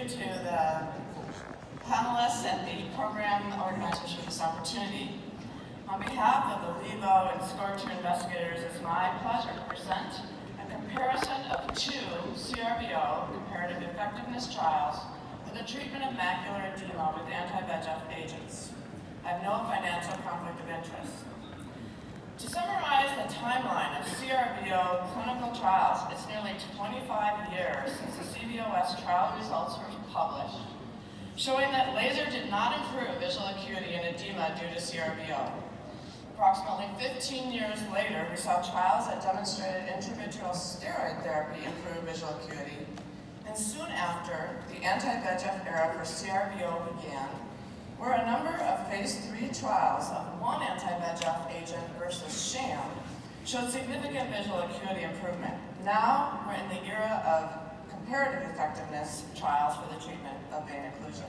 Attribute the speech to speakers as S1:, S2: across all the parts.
S1: to the panelists and the program organizers for this opportunity. On behalf of the LEAVO and SCORE2 investigators, it's my pleasure to present a comparison of two CRVO comparative effectiveness trials for the treatment of macular edema with anti-VEGF agents. I have no financial conflict of interest. To summarize the timeline of CRVO clinical trials, it's nearly 25 years since the CVOS trial results were published, showing that laser did not improve visual acuity in edema due to CRVO. Approximately 15 years later, we saw trials that demonstrated intravitreal steroid therapy improved visual acuity, and soon after, the anti-VEGF era for CRVO began, where a number of phase 3 trials of one anti-VEGF agent versus sham showed significant visual acuity improvement. Now, we're in the era of comparative effectiveness trials for the treatment of vein occlusion.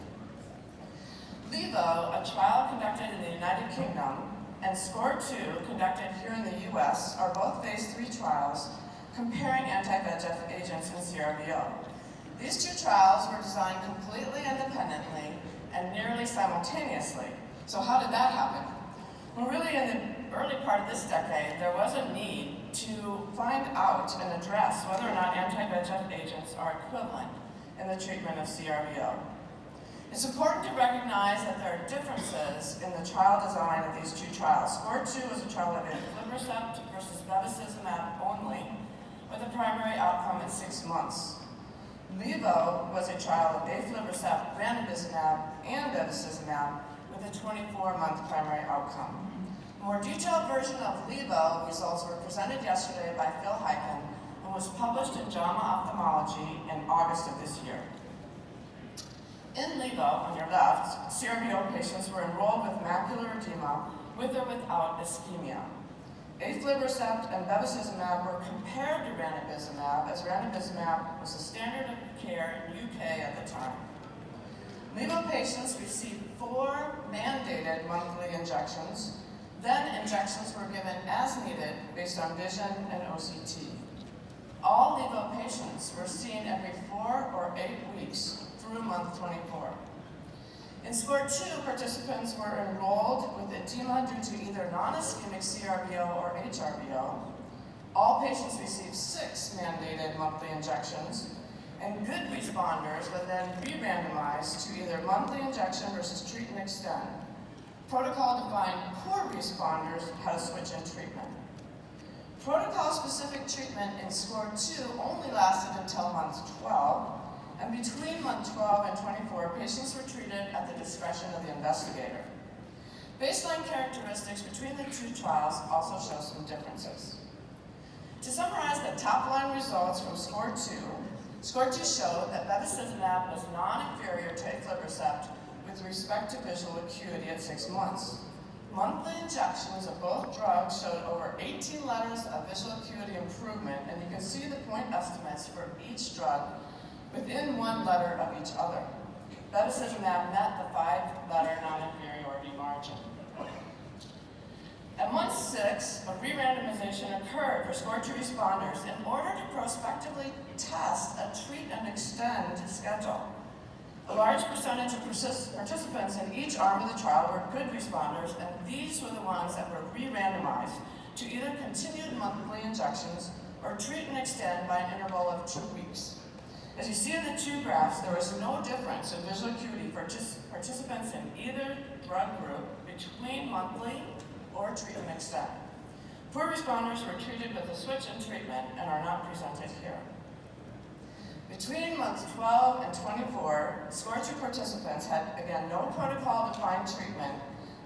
S1: LEAVO, a trial conducted in the United Kingdom, and SCORE2, conducted here in the US, are both phase 3 trials comparing anti-VEGF agents in CRVO. These two trials were designed completely independently and nearly simultaneously. So how did that happen? Well, really in the early part of this decade, there was a need to find out and address whether or not anti-VEGF agents are equivalent in the treatment of CRVO. It's important to recognize that there are differences in the trial design of these two trials. SCORE2 was a trial of aflibercept versus bevacizumab only, with a primary outcome at 6 months. LEAVO was a trial of aflibercept, ranibizumab, and bevacizumab with a 24-month primary outcome. A more detailed version of LEAVO results were presented yesterday by Phil Hyken and was published in JAMA Ophthalmology in August of this year. In LEAVO, on your left, CRVO patients were enrolled with macular edema with or without ischemia. Aflibercept and bevacizumab were compared to ranibizumab, as ranibizumab was the standard of care in UK at the time. LEAVO patients received 4 mandated monthly injections. Then injections were given as needed based on vision and OCT. All LEAVO patients were seen every 4 or 8 weeks through month 24. In SCORE2, participants were enrolled with edema due to either non-ischemic CRVO or HRVO. All patients received 6 mandated monthly injections, and good responders were then re-randomized to either monthly injection versus treat and extend. Protocol-defined poor responders had a switch in treatment. Protocol-specific treatment in SCORE2 only lasted until month 12, and between month 12 and 24, patients were treated at the discretion of the investigator. Baseline characteristics between the two trials also show some differences. To summarize the top-line results from SCORE2, SCORE2 showed that bevacizumab was non-inferior to aflibercept with respect to visual acuity at 6 months. Monthly injections of both drugs showed over 18 letters of visual acuity improvement, and you can see the point estimates for each drug within 1 letter of each other. Bevacizumab met the 5-letter non-inferiority margin. At month 6, a re-randomization occurred for SCORE2 responders in order to prospectively test a treat and extend schedule. A large percentage of participants in each arm of the trial were good responders, and these were the ones that were re-randomized to either continued monthly injections or treat and extend by an interval of 2 weeks. As you see in the 2 graphs, there was no difference in visual acuity for participants in either drug group between monthly or treat and extend. Poor responders were treated with a switch in treatment and are not presented here. Between months 12 and 24, SCORE2 participants had, again, no protocol-defined treatment.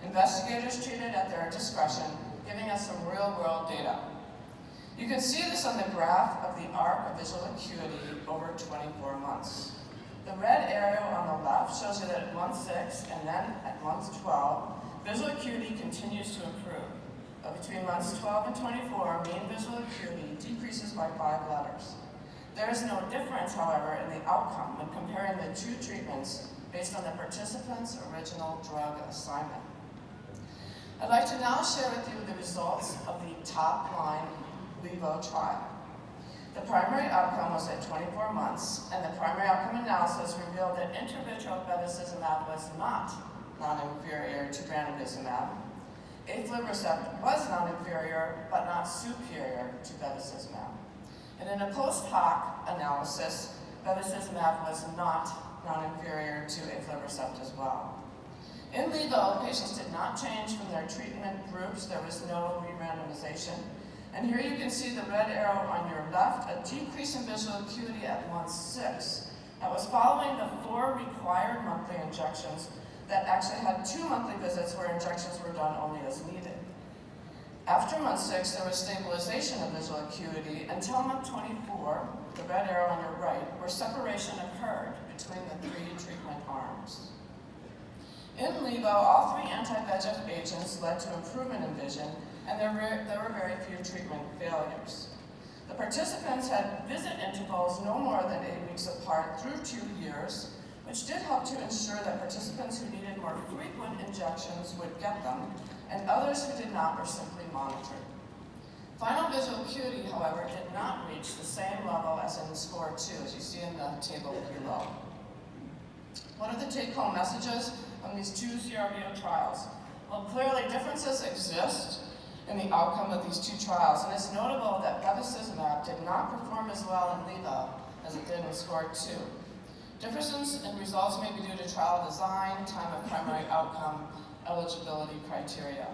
S1: Investigators treated at their discretion, giving us some real-world data. You can see this on the graph of the arc of visual acuity over 24 months. The red arrow on the left shows you that at month 6 and then at month 12, visual acuity continues to improve. But between months 12 and 24, mean visual acuity decreases by 5 letters. There is no difference, however, in the outcome when comparing the 2 treatments based on the participant's original drug assignment. I'd like to now share with you the results of the top-line LEAVO trial. The primary outcome was at 24 months, and the primary outcome analysis revealed that that intravitreal bevacizumab was not non-inferior to ranibizumab. Aflibercept was non-inferior, but not superior to bevacizumab. And in a post hoc analysis, bevacizumab was not non-inferior to aflibercept as well. In LEAVO, patients did not change from their treatment groups. There was no re-randomization. And here you can see the red arrow on your left, a decrease in visual acuity at month 6. That was following the 4 required monthly injections that actually had 2 monthly visits where injections were done only as needed. After month 6, there was stabilization of visual acuity until month 24, the red arrow on your right, where separation occurred between the 3 treatment arms. In LEAVO, all 3 anti-VEGF agents led to improvement in vision, and there were very few treatment failures. The participants had visit intervals no more than 8 weeks apart through 2 years, which did help to ensure that participants who needed more frequent injections would get them, and others who did not were simply monitored. Final visual acuity, however, did not reach the same level as in SCORE2, as you see in the table below. What are the take-home messages from these 2 CRVO trials? Well, clearly differences exist in the outcome of these 2 trials, and it's notable that bevacizumab did not perform as well in LEAVO as it did in SCORE2. Differences in results may be due to trial design, time of primary outcome, eligibility criteria.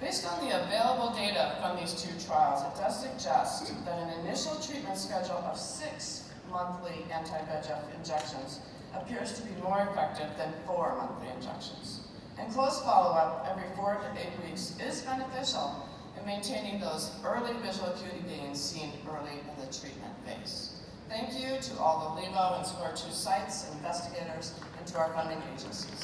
S1: Based on the available data from these 2 trials, it does suggest that an initial treatment schedule of 6 monthly anti-VEGF injections appears to be more effective than 4 monthly injections. And close follow-up every 4 to 8 weeks is beneficial in maintaining those early visual acuity gains seen early in the treatment phase. Thank you to all the LEAVO and SCORE2 sites, investigators, and to our funding agencies.